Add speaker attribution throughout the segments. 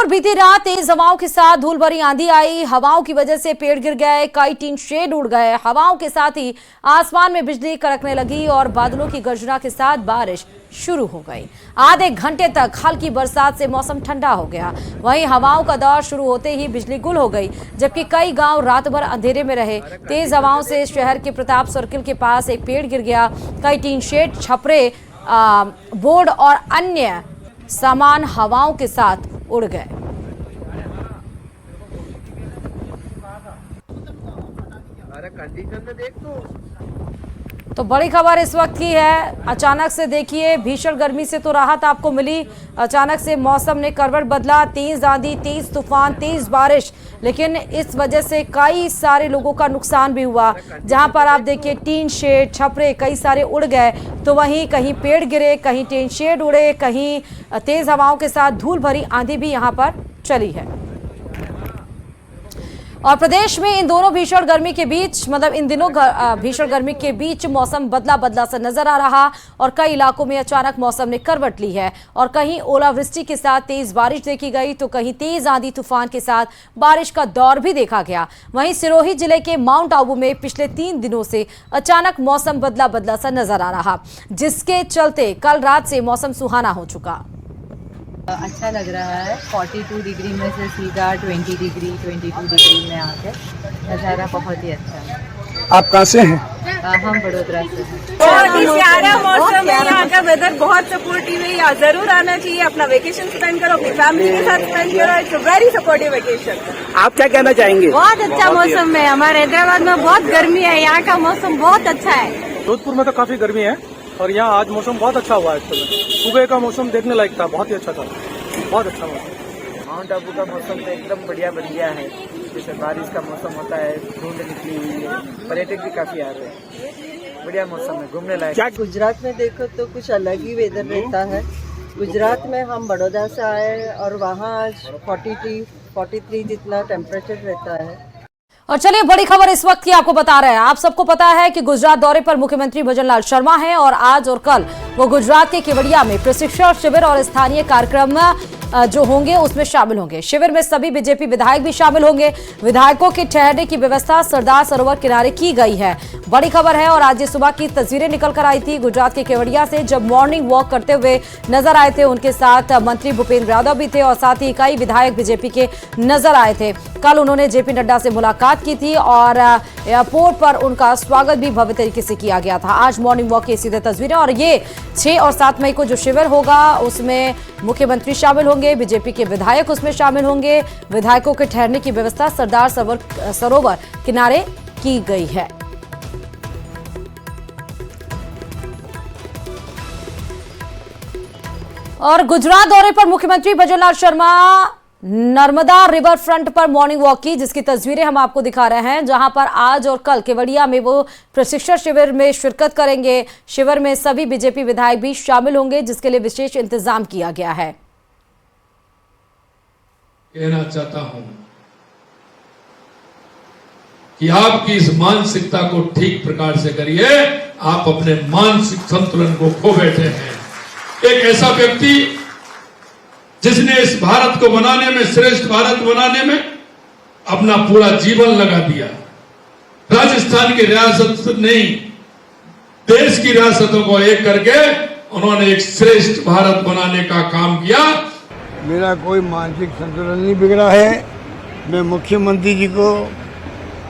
Speaker 1: बीती रात तेज हवाओं के साथ धूल भरी आंधी आई। हवाओं की वजह से पेड़ गिर गए, कई टीन शेड उड़ गए। हवाओं के साथ ही आसमान में बिजली कड़कने लगी और बादलों की गर्जना के साथ बारिश शुरू हो गई। आधे घंटे तक हल्की बरसात से मौसम ठंडा हो गया। वहीं हवाओं का दौर शुरू होते ही बिजली गुल हो गई, जबकि कई गांव रात भर अंधेरे में रहे। तेज हवाओं से शहर के प्रताप सर्किल के पास एक पेड़ गिर गया। कई टीन शेड, छपरे, बोर्ड और अन्य सामान हवाओं के साथ उड़ गए।
Speaker 2: अरे कंडीशन में देख
Speaker 1: तो बड़ी खबर इस वक्त की है। अचानक से देखिए, भीषण गर्मी से तो राहत आपको मिली, अचानक से मौसम ने करवट बदला। तेज आंधी, तेज तूफान, तेज बारिश, लेकिन इस वजह से कई सारे लोगों का नुकसान भी हुआ। जहां पर आप देखिए टीन शेड, छपरे कई सारे उड़ गए, तो वहीं कहीं पेड़ गिरे, कहीं टीन शेड उड़े, कहीं तेज हवाओं के साथ धूल भरी आंधी भी यहां पर चली है। और प्रदेश में इन दोनों भीषण गर्मी के बीच, मतलब इन दिनों भीषण गर्मी के बीच मौसम बदला बदला सा नजर आ रहा और कई इलाकों में अचानक मौसम ने करवट ली है और कहीं ओलावृष्टि के साथ तेज बारिश देखी गई, तो कहीं तेज आंधी तूफान के साथ बारिश का दौर भी देखा गया। वहीं सिरोही जिले के माउंट आबू में पिछले 3 दिनों से अचानक मौसम बदला बदला सा नजर आ रहा, जिसके चलते कल रात से मौसम सुहाना हो चुका।
Speaker 3: अच्छा लग रहा है। 42 डिग्री में से सीधा 22 डिग्री में आके नज़ारा बहुत ही अच्छा है।
Speaker 2: आप कहाँ से हैं?
Speaker 3: हम बड़ोदरा से हैं।
Speaker 4: बहुत ही प्यारा मौसम है, यहाँ का वेदर बहुत सपोर्टिव है। यहाँ जरूर आना चाहिए, अपना वेकेशन स्पेंड करो, अपनी फैमिली के साथ स्पेंड करो। It's a very supportive vacation.
Speaker 2: आप क्या कहना चाहेंगे?
Speaker 4: बहुत अच्छा मौसम है। हमारे हैदराबाद में बहुत गर्मी है, यहाँ का मौसम बहुत अच्छा है।
Speaker 5: जोधपुर में तो काफी गर्मी है और यहाँ आज मौसम बहुत अच्छा हुआ है। सुबह का मौसम देखने लायक था, बहुत ही अच्छा था, बहुत अच्छा मौसम।
Speaker 2: माउंट आबू का मौसम तो एकदम बढ़िया बन गया है। जैसे बारिश का मौसम होता है, धुंध निकली हुई है, पर्यटक भी काफी आ रहे हैं। बढ़िया मौसम है, घूमने लायक।
Speaker 3: क्या गुजरात में देखो तो कुछ अलग ही वेदर रहता है। गुजरात में हम बड़ौदा से आए और वहाँ आज 43 जितना टेम्परेचर रहता है।
Speaker 1: और चलिए बड़ी खबर इस वक्त की आपको बता रहे हैं। आप सबको पता है कि गुजरात दौरे पर मुख्यमंत्री भजनलाल शर्मा हैं और आज और कल वो गुजरात के केवड़िया में प्रशिक्षण शिविर और स्थानीय कार्यक्रम जो होंगे उसमें शामिल होंगे। शिविर में सभी बीजेपी विधायक भी शामिल होंगे। विधायकों के ठहरने की व्यवस्था सरदार सरोवर किनारे की गई है। बड़ी खबर है। और आज सुबह की तस्वीरें निकल कर आई थी गुजरात के केवड़िया से, जब मॉर्निंग वॉक करते हुए नजर आए थे। उनके साथ मंत्री भूपेंद्र यादव भी थे और साथ ही कई विधायक बीजेपी के नजर आए थे। कल उन्होंने जेपी नड्डा से मुलाकात की थी और एयरपोर्ट पर उनका स्वागत भी भव्य तरीके से किया गया था। आज मॉर्निंग वॉक की सीधे तस्वीरें। और ये 6 और 7 मई को जो शिविर होगा उसमें मुख्यमंत्री शामिल होंगे, बीजेपी के विधायक उसमें शामिल होंगे। विधायकों के ठहरने की व्यवस्था सरदार सरोवर किनारे की गई है। और गुजरात दौरे पर मुख्यमंत्री भजनलाल शर्मा नर्मदा रिवर फ्रंट पर मॉर्निंग वॉक की, जिसकी तस्वीरें हम आपको दिखा रहे हैं, जहां पर आज और कल केवड़िया में वो प्रशिक्षण शिविर में शिरकत करेंगे। शिविर में सभी बीजेपी विधायक भी शामिल होंगे, जिसके लिए विशेष इंतजाम किया गया है।
Speaker 6: कहना चाहता हूं कि आपकी इस मानसिकता को ठीक प्रकार से करिए। आप अपने मानसिक संतुलन को खो बैठे हैं। एक ऐसा व्यक्ति जिसने इस भारत को बनाने में, श्रेष्ठ भारत बनाने में अपना पूरा जीवन लगा दिया। राजस्थान की रियासत नहीं, देश की रियासतों को एक करके उन्होंने एक श्रेष्ठ भारत बनाने का काम किया।
Speaker 7: मेरा कोई मानसिक संतुलन नहीं बिगड़ा है। मैं मुख्यमंत्री जी को,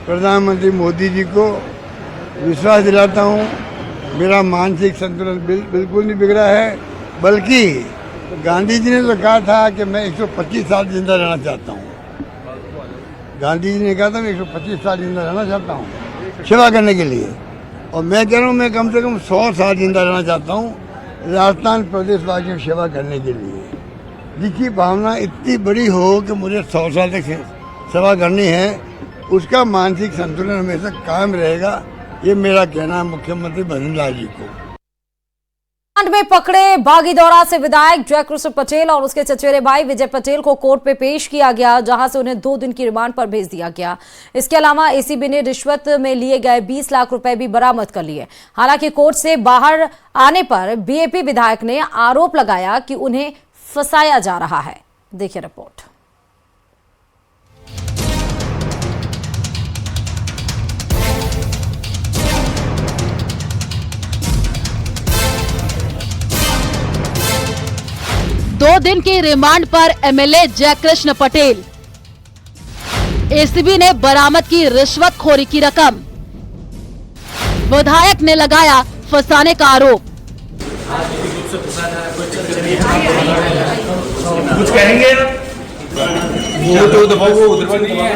Speaker 7: प्रधानमंत्री मोदी जी को विश्वास दिलाता हूँ, मेरा मानसिक संतुलन बिल्कुल नहीं बिगड़ा है। बल्कि गांधी जी ने तो कहा था कि मैं 125 साल जिंदा रहना चाहता हूँ। गांधी जी ने कहा था मैं 125 साल जिंदा रहना चाहता हूँ सेवा करने के लिए, और मैं कह रहा हूँ मैं कम से कम 100 साल जिंदा रहना चाहता हूँ राजस्थान प्रदेश वासियों की सेवा करने के लिए। जिसकी भावना इतनी बड़ी हो कि मुझे 100 साल तक सेवा करनी है, उसका मानसिक संतुलन हमेशा कायम रहेगा। ये मेरा कहना है मुख्यमंत्री भजनलाल जी को।
Speaker 1: में पकड़े बागीदौरा से विधायक जयकृष्ण पटेल और उसके चचेरे भाई विजय पटेल को कोर्ट में पेश किया गया, जहां से उन्हें 2 दिन की रिमांड पर भेज दिया गया। इसके अलावा एसीबी ने रिश्वत में लिए गए 20 लाख रुपए भी बरामद कर लिए। हालांकि कोर्ट से बाहर आने पर बीएपी विधायक ने आरोप लगाया कि उन्हें फंसाया जा रहा है। देखिए रिपोर्ट।
Speaker 8: 2 दिन की रिमांड पर एमएलए जयकृष्ण पटेल। एसीबी ने बरामद की रिश्वतखोरी की रकम। विधायक ने लगाया फंसाने का आरोप।
Speaker 9: कुछ कहेंगे वो तो दबाओ, वो उधर नहीं है।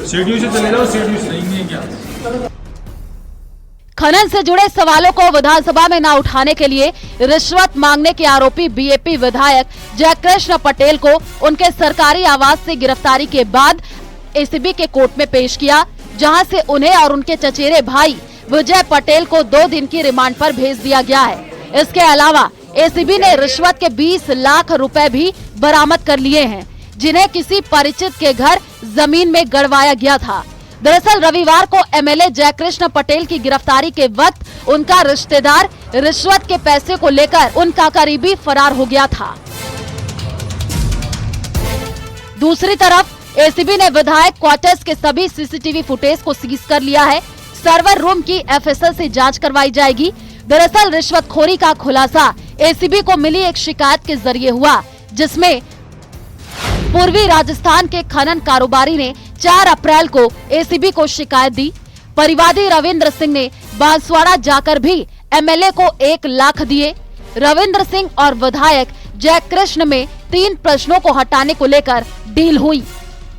Speaker 9: सीढ़ियों से चले जाओ, सीढ़ियों से नहीं है क्या?
Speaker 8: खनन से जुड़े सवालों को विधानसभा में न उठाने के लिए रिश्वत मांगने के आरोपी बीएपी विधायक जयकृष्ण पटेल को उनके सरकारी आवास से गिरफ्तारी के बाद एसीबी के कोर्ट में पेश किया, जहां से उन्हें और उनके चचेरे भाई विजय पटेल को 2 दिन की रिमांड पर भेज दिया गया है। इसके अलावा एसीबी ने रिश्वत के 20 लाख रुपए भी बरामद कर लिए हैं, जिन्हें किसी परिचित के घर जमीन में गड़वाया गया था। दरअसल रविवार को एमएलए जयकृष्ण पटेल की गिरफ्तारी के वक्त उनका रिश्तेदार रिश्वत के पैसे को लेकर उनका करीबी फरार हो गया था। दूसरी तरफ एसीबी ने विधायक क्वार्टर्स के सभी सीसीटीवी फुटेज को सीज कर लिया है। सर्वर रूम की एफएसएल से जांच करवाई जाएगी। दरअसल रिश्वतखोरी का खुलासा एसीबी को मिली एक शिकायत के जरिए हुआ, जिसमें पूर्वी राजस्थान के खनन कारोबारी ने 4 अप्रैल को एसीबी को शिकायत दी। परिवादी रविंद्र सिंह ने बांसवाड़ा जाकर भी एमएलए को 1 लाख दिए। रविंद्र सिंह और विधायक जयकृष्ण में 3 प्रश्नों को हटाने को लेकर डील हुई।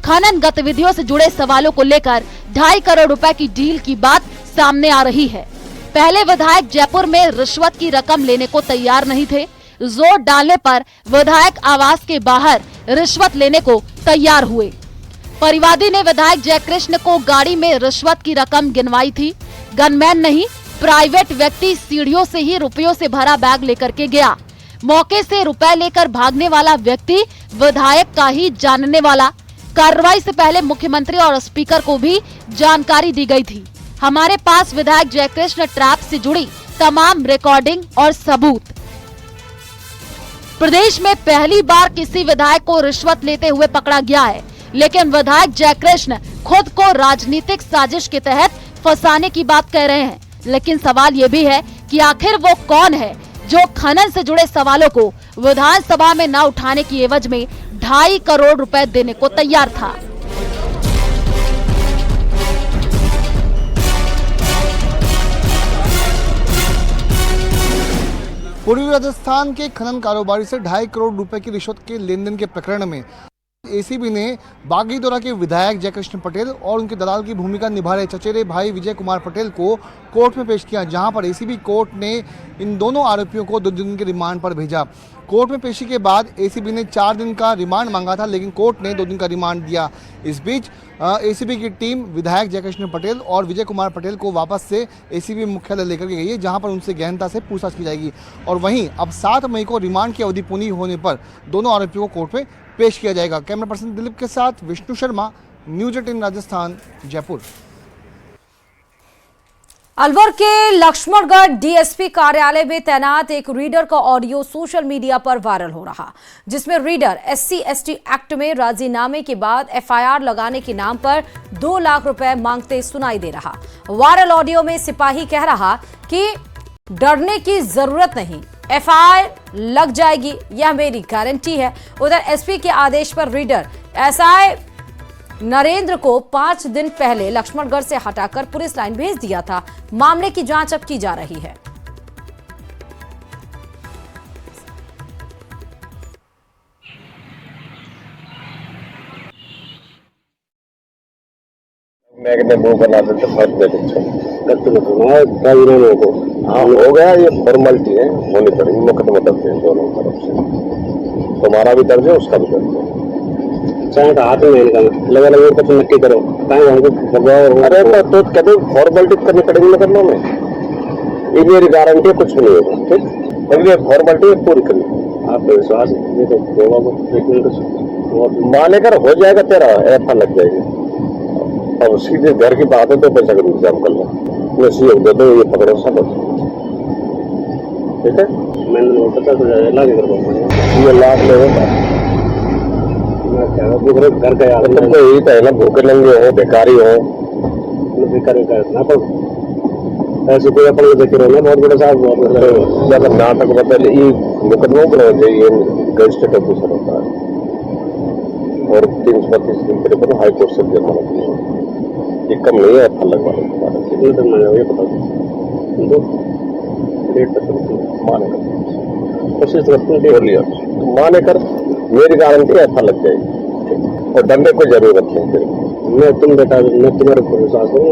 Speaker 8: खनन गतिविधियों से जुड़े सवालों को लेकर 2.5 करोड़ रुपए की डील की बात सामने आ रही है। पहले विधायक जयपुर में रिश्वत की रकम लेने को तैयार नहीं थे। जोर डालने पर विधायक आवास के बाहर रिश्वत लेने को तैयार हुए। परिवादी ने विधायक जयकृष्ण को गाड़ी में रिश्वत की रकम गिनवाई थी। गनमैन नहीं, प्राइवेट व्यक्ति सीढ़ियों से ही रुपयों से भरा बैग लेकर के गया। मौके से रुपए लेकर भागने वाला व्यक्ति विधायक का ही जानने वाला। कार्रवाई से पहले मुख्यमंत्री और स्पीकर को भी जानकारी दी गई थी। हमारे पास विधायक जयकृष्ण ट्रैप से जुड़ी तमाम रिकॉर्डिंग और सबूत। प्रदेश में पहली बार किसी विधायक को रिश्वत लेते हुए पकड़ा गया है, लेकिन विधायक जयकृष्ण खुद को राजनीतिक साजिश के तहत फंसाने की बात कह रहे हैं। लेकिन सवाल ये भी है कि आखिर वो कौन है जो खनन से जुड़े सवालों को विधानसभा में न उठाने की एवज में 2.5 करोड़ रुपए देने को तैयार था।
Speaker 10: पूर्वी राजस्थान के खनन कारोबारी से 2.5 करोड़ रुपए की रिश्वत के लेन देन के प्रकरण में एसीबी ने बागीदोरा के विधायक जयकृष्ण पटेल और उनके दलाल की भूमिका निभा रहे चचेरे भाई विजय कुमार पटेल को कोर्ट में पेश किया, जहां पर एसीबी कोर्ट ने इन दोनों आरोपियों को 2 दिन के रिमांड पर भेजा। कोर्ट में पेशी के बाद एसीबी ने 4 दिन का रिमांड मांगा था, लेकिन कोर्ट ने 2 दिन का रिमांड दिया। इस बीच एसीबी की टीम विधायक जयकृष्ण पटेल और विजय कुमार पटेल को वापस से एसीबी मुख्यालय लेकर के गई है, जहां पर उनसे गहनता से पूछताछ की जाएगी। और वहीं अब 7 मई को रिमांड की अवधि पूरी होने पर दोनों आरोपियों को कोर्ट में पेश किया जाएगा। कैमरा पर्सन दिलीप के साथ विष्णु शर्मा, न्यूज 18 राजस्थान, जयपुर।
Speaker 1: अलवर के लक्ष्मणगढ़ डीएसपी कार्यालय में तैनात एक रीडर का ऑडियो सोशल मीडिया पर वायरल हो रहा, जिसमें रीडर SC/ST एक्ट में राजीनामे के बाद FIR लगाने के नाम पर 2 लाख रुपए मांगते सुनाई दे रहा। वायरल ऑडियो में सिपाही कह रहा कि डरने की जरूरत नहीं, FIR लग जाएगी, यह मेरी गारंटी है। उधर SP के आदेश पर रीडर SI नरेंद्र को 5 दिन पहले लक्ष्मणगढ़ से हटाकर पुलिस लाइन भेज दिया था। मामले की जांच अब की जा रही है।
Speaker 11: हाँ हो गया, ये फॉर्मेलिटी है, होनी पड़ेगी, मुकदमा दर्ज है दोनों तरफ से, तुम्हारा भी दर्ज है उसका भी दर्ज है। चाहे तो हाथ में लगा लगे कुछ नक्की करो, अरे तो कहते फॉर्मेलिटी करनी पड़ेगी मुकदमा में, ये मेरी गारंटी है, कुछ भी नहीं होगा। ठीक, अगली फॉर्मेलिटी पूरी करनी, आपको विश्वास है तो मानेकर हो जाएगा, तेरा FIR लग जाएगी। अब सीधे घर की बात है तो पैसा का इंतजाम कर लो, मैं सीएम दे दो, ये पकड़ो सब, ठीक है। मैंने 50,000 लाख ये लाख लेगा घर का यार, तुमको यही तो है ना, भूखे नंगे हो, बेकारी हो, बेकारी का ऐसे कोई अपन को देखे रहो ना, बहुत बड़ा साहब, बहुत ज्यादा नाटक बता, ये मुकदमा बनाना चाहिए। गजिस्ट्रेट ऑफिसर होता है और 335 दिन के ऊपर हाई कोर्ट से जमानत नहीं है। ये कम नहीं है अलग वाले के बारे में। कितने तक मिलेगा ये बता दो। 1.5 तक माने कर कोशिश करते हैं लिया माने कर मेरी गारंटी ऐसा लग जाएगी और डरने को जरूरत नहीं। मैं तुम बेटा मैं तुम्हारे ऊपर विश्वास करूँ।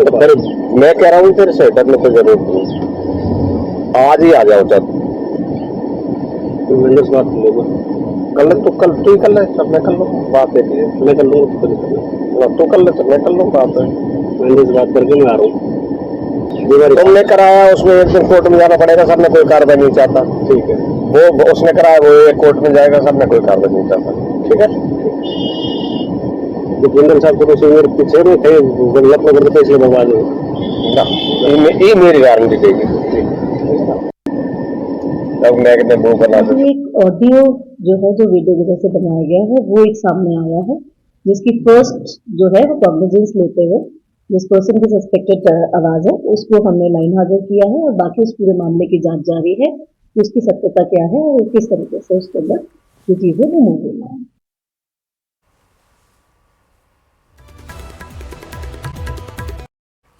Speaker 11: मैं कह रहा हूँ तेरे से डरने को जरूरत नहीं। आज ही आ जाओ जब मैंने बात कल तो कल तू ही कर ले सब मैं कर लूँ बात है मैं कर लूँगा तू कर ले सब मैं कर लूँ बात है। मैंने इस बात करके मैं आ रहा हूँ। तुमने कराया उसमें एक दिन कोर्ट में जाना पड़ेगा। सर ने कोई कार्रवाई नहीं चाहता। ठीक है वो उसने कराया वो एक कोर्ट में जाएगा। सर ने कोई कार्रवाई नहीं चाहता। ठीक है जिंदल साहब को मेरे पीछे में थे गलत में करते इसलिए बर्बाद हो ये मेरी गारंटी देगी। अब मैं कितने वो बना
Speaker 12: एक ऑडियो जो है जो वीडियो की वजह से बनाया गया है वो एक सामने आया है जिसकी फर्स्ट जो है वो कॉग्निजेंस लेते हुए जिस पर्सन की सस्पेक्टेड आवाज है उसको हमने लाइन हाजिर किया है और बाकी उस पूरे मामले की जांच जारी है कि उसकी सत्यता क्या है और किस तरीके से उसके अंदर जो चीजें वो मूव हो रही है।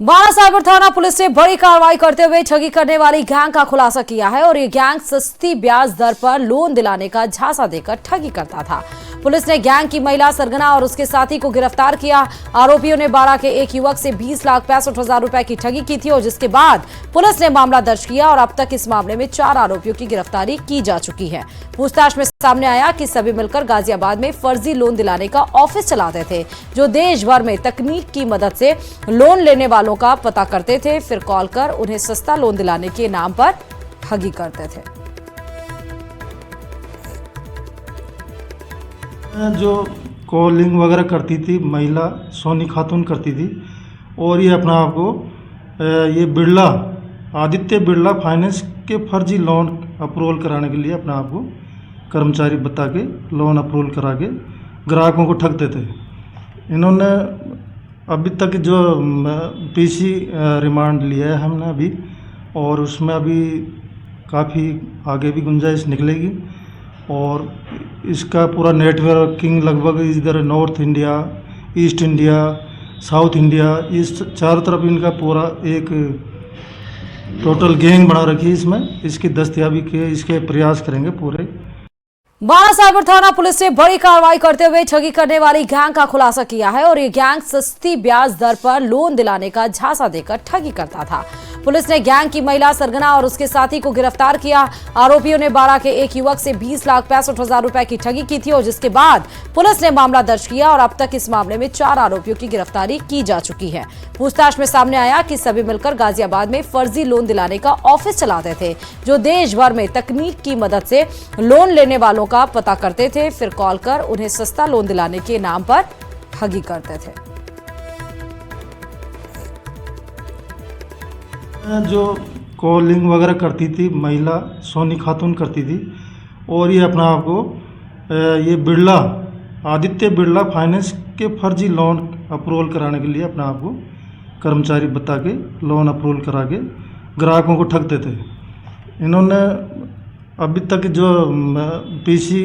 Speaker 1: बालासागर थाना पुलिस ने बड़ी कार्रवाई करते हुए ठगी करने वाली गैंग का खुलासा किया है और ये गैंग सस्ती ब्याज दर पर लोन दिलाने का झांसा देकर ठगी करता था। पुलिस ने गैंग की महिला सरगना और उसके साथी को गिरफ्तार किया। आरोपियों ने बारा के एक युवक से 20,65,000 रुपए की ठगी की थी और जिसके बाद पुलिस ने मामला दर्ज किया और अब तक इस मामले में 4 आरोपियों की गिरफ्तारी की जा चुकी है। पूछताछ में सामने आया कि सभी मिलकर गाजियाबाद में फर्जी लोन दिलाने का ऑफिस चलाते थे जो देश भर में तकनीक की मदद से लोन लेने वालों का पता करते थे, फिर कॉल कर उन्हें सस्ता लोन दिलाने के नाम पर ठगी करते थे।
Speaker 13: जो कॉलिंग वगैरह करती थी महिला सोनी खातून करती थी और ये अपना आपको ये बिरला आदित्य बिरला फाइनेंस के फर्जी लोन अप्रूवल कराने के लिए अपना आपको कर्मचारी बता के लोन अप्रूवल करा के ग्राहकों को ठगते थे। इन्होंने अभी तक जो पीसी रिमांड लिया है हमने अभी और उसमें अभी काफ़ी आगे भी गुंजाइश निकलेगी और इसका पूरा नेटवर्किंग लगभग इधर north India, east India, south India इस चारों तरफ इनका पूरा एक टोटल गैंग बना रखी है। इसमें इसकी दस्तयाबी के इसके प्रयास करेंगे पूरे।
Speaker 1: बालासागर थाना पुलिस ने बड़ी कार्रवाई करते हुए ठगी करने वाली गैंग का खुलासा किया है और ये गैंग सस्ती ब्याज दर पर लोन दिलाने का झांसा देकर ठगी करता था। पुलिस ने गैंग की महिला सरगना और उसके साथी को गिरफ्तार किया। आरोपियों ने बारा के एक युवक से 20,65,000 रुपए की ठगी की थी और जिसके बाद पुलिस ने मामला दर्ज किया और अब तक इस मामले में 4 आरोपियों की गिरफ्तारी की जा चुकी है। पूछताछ में सामने आया कि सभी मिलकर गाजियाबाद में फर्जी लोन दिलाने का ऑफिस चलाते थे जो देश भर में तकनीक की मदद से लोन लेने वालों का पता करते थे, फिर कॉल कर उन्हें सस्ता लोन दिलाने के नाम पर ठगी करते थे।
Speaker 13: जो कॉलिंग वगैरह करती थी महिला सोनी खातून करती थी और ये अपना आपको ये बिरला आदित्य बिरला फाइनेंस के फर्जी लोन अप्रूवल कराने के लिए अपना आपको कर्मचारी बता के लोन अप्रूवल करा के ग्राहकों को ठगते थे। इन्होंने अभी तक जो पीसी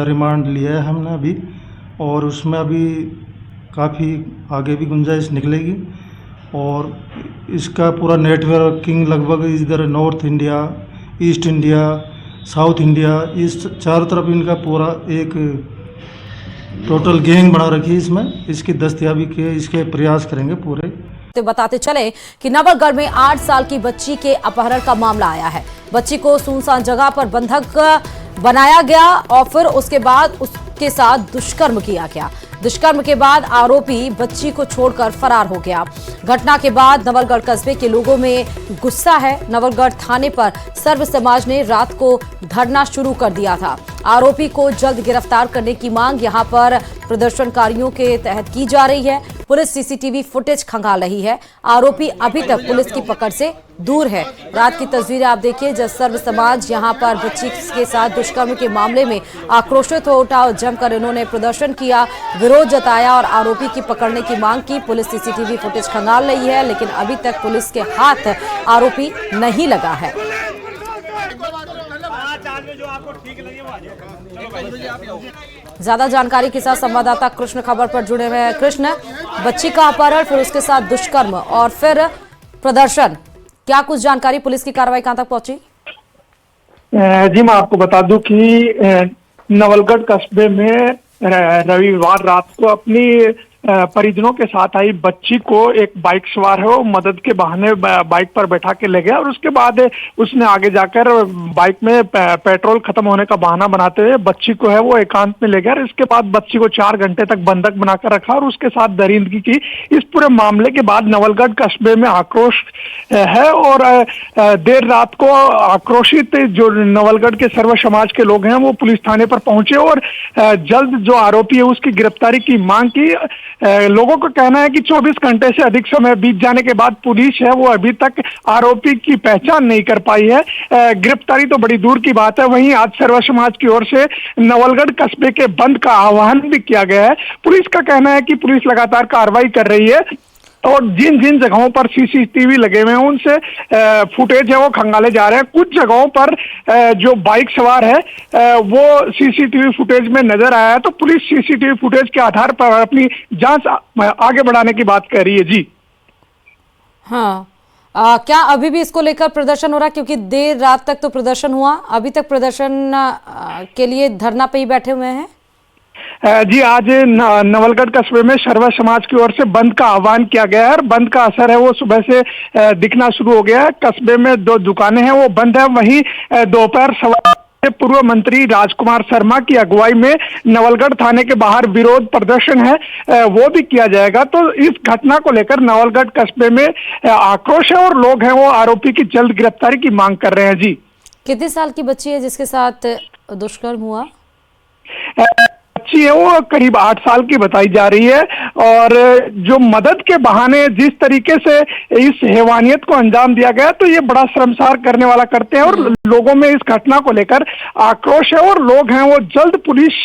Speaker 13: रिमांड लिया है हमने अभी और उसमें अभी काफ़ी आगे भी गुंजाइश निकलेगी और इसका पूरा नेटवर्किंग लगभग इधर north India, east India, south India इस चारों तरफ इनका पूरा एक टोटल गैंग बना रखी है। इसमें इसकी दस्तयाबी के इसके प्रयास करेंगे पूरे।
Speaker 1: तो बताते चले कि नवलगढ़ में 8 साल की बच्ची के अपहरण का मामला आया है। बच्ची को सुनसान जगह पर बंधक बनाया गया और फिर उसके बाद उसके साथ दुष्कर्म किया गया। दुष्कर्म के बाद आरोपी बच्ची को छोड़कर फरार हो गया। घटना के बाद नवलगढ़ कस्बे के लोगों में गुस्सा है। नवलगढ़ थाने पर सर्व समाज ने रात को धरना शुरू कर दिया था। आरोपी को जल्द गिरफ्तार करने की मांग यहां पर प्रदर्शनकारियों के तहत की जा रही है। पुलिस सीसीटीवी फुटेज खंगाल रही है। आरोपी अभी तक पुलिस की पकड़ से दूर है। रात की तस्वीरें आप देखिए जब सर्व समाज यहां पर बच्ची के साथ दुष्कर्म के मामले में आक्रोशित हो उठा और जमकर इन्होंने प्रदर्शन किया, विरोध जताया और आरोपी की पकड़ने की मांग की। पुलिस सीसीटीवी फुटेज खंगाल रही है लेकिन अभी तक पुलिस के हाथ आरोपी नहीं लगा है। ज्यादा जानकारी के साथ संवाददाता कृष्ण खबर पर जुड़े हुए हैं। कृष्ण, बच्ची का अपहरण, फिर उसके साथ दुष्कर्म और फिर प्रदर्शन, क्या कुछ जानकारी, पुलिस की कार्रवाई कहां तक पहुंची?
Speaker 14: जी मैं आपको बता दूं कि नवलगढ़ कस्बे में रविवार रात को अपनी परिजनों के साथ आई बच्ची को एक बाइक सवार है वो मदद के बहाने बाइक पर बैठा के ले गया और उसके बाद उसने आगे जाकर बाइक में पेट्रोल खत्म होने का बहाना बनाते हुए बच्ची को है वो एकांत में ले गया और इसके बाद बच्ची को 4 घंटे तक बंधक बनाकर रखा और उसके साथ दरिंदगी की। इस पूरे मामले के बाद नवलगढ़ कस्बे में आक्रोश है और देर रात को आक्रोशित जो नवलगढ़ के सर्व समाज के लोग हैं वो पुलिस थाने पर पहुंचे और जल्द जो आरोपी है उसकी गिरफ्तारी की मांग की। लोगों का कहना है कि 24 घंटे से अधिक समय बीत जाने के बाद पुलिस है वो अभी तक आरोपी की पहचान नहीं कर पाई है। गिरफ्तारी तो बड़ी दूर की बात है। वहीं आज सर्व समाज की ओर से नवलगढ़ कस्बे के बंद का आह्वान भी किया गया है। पुलिस का कहना है कि पुलिस लगातार कार्रवाई कर रही है और जिन जिन जगहों पर सीसीटीवी लगे हुए हैं उनसे फुटेज है वो खंगाले जा रहे हैं। कुछ जगहों पर जो बाइक सवार है वो सीसीटीवी फुटेज में नजर आया है, तो पुलिस सीसीटीवी फुटेज के आधार पर अपनी जांच आगे बढ़ाने की बात कर रही है। जी
Speaker 1: हाँ, क्या अभी भी इसको लेकर प्रदर्शन हो रहा है? क्योंकि देर रात तक तो प्रदर्शन हुआ, अभी तक प्रदर्शन के लिए धरना पे ही बैठे हुए हैं।
Speaker 14: जी आज नवलगढ़ कस्बे में सर्व समाज की ओर से बंद का आह्वान किया गया है और बंद का असर है वो सुबह से दिखना शुरू हो गया है। कस्बे में 2 दुकानें हैं वो बंद है। वहीं दोपहर सवा पूर्व मंत्री राजकुमार शर्मा की अगुवाई में नवलगढ़ थाने के बाहर विरोध प्रदर्शन है वो भी किया जाएगा। तो इस घटना को लेकर नवलगढ़ कस्बे में आक्रोश है और लोग हैं वो आरोपी की जल्द गिरफ्तारी की मांग कर रहे हैं। जी
Speaker 1: कितने साल की बच्ची है जिसके साथ दुष्कर्म हुआ?
Speaker 14: बच्ची है वो करीब 8 साल की बताई जा रही है और जो मदद के बहाने जिस तरीके से इस हैवानियत को अंजाम दिया गया तो ये बड़ा शर्मसार करने वाला करते हैं और लोगों में इस घटना को लेकर आक्रोश है और लोग हैं वो जल्द पुलिस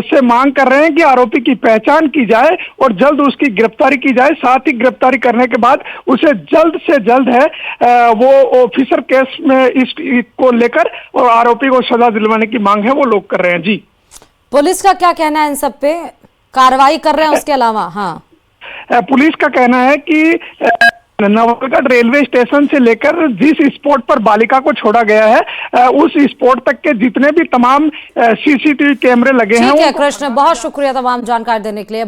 Speaker 14: से मांग कर रहे हैं कि आरोपी की पहचान की जाए और जल्द उसकी गिरफ्तारी की जाए। साथ ही गिरफ्तारी करने के बाद उसे जल्द से जल्द है वो ऑफिसर केस में इसको लेकर और आरोपी को सजा दिलवाने की मांग है वो लोग कर रहे हैं। जी
Speaker 1: पुलिस का क्या कहना है इन सब पे? कार्रवाई कर रहे हैं उसके अलावा? हाँ,
Speaker 14: पुलिस का कहना है कि नवलगढ़ रेलवे स्टेशन से लेकर जिस स्पॉट पर बालिका को छोड़ा गया है उस स्पॉट तक के जितने भी तमाम सीसीटीवी कैमरे लगे हैं।
Speaker 1: ठीक है कृष्ण, बहुत शुक्रिया तमाम जानकारी देने के लिए।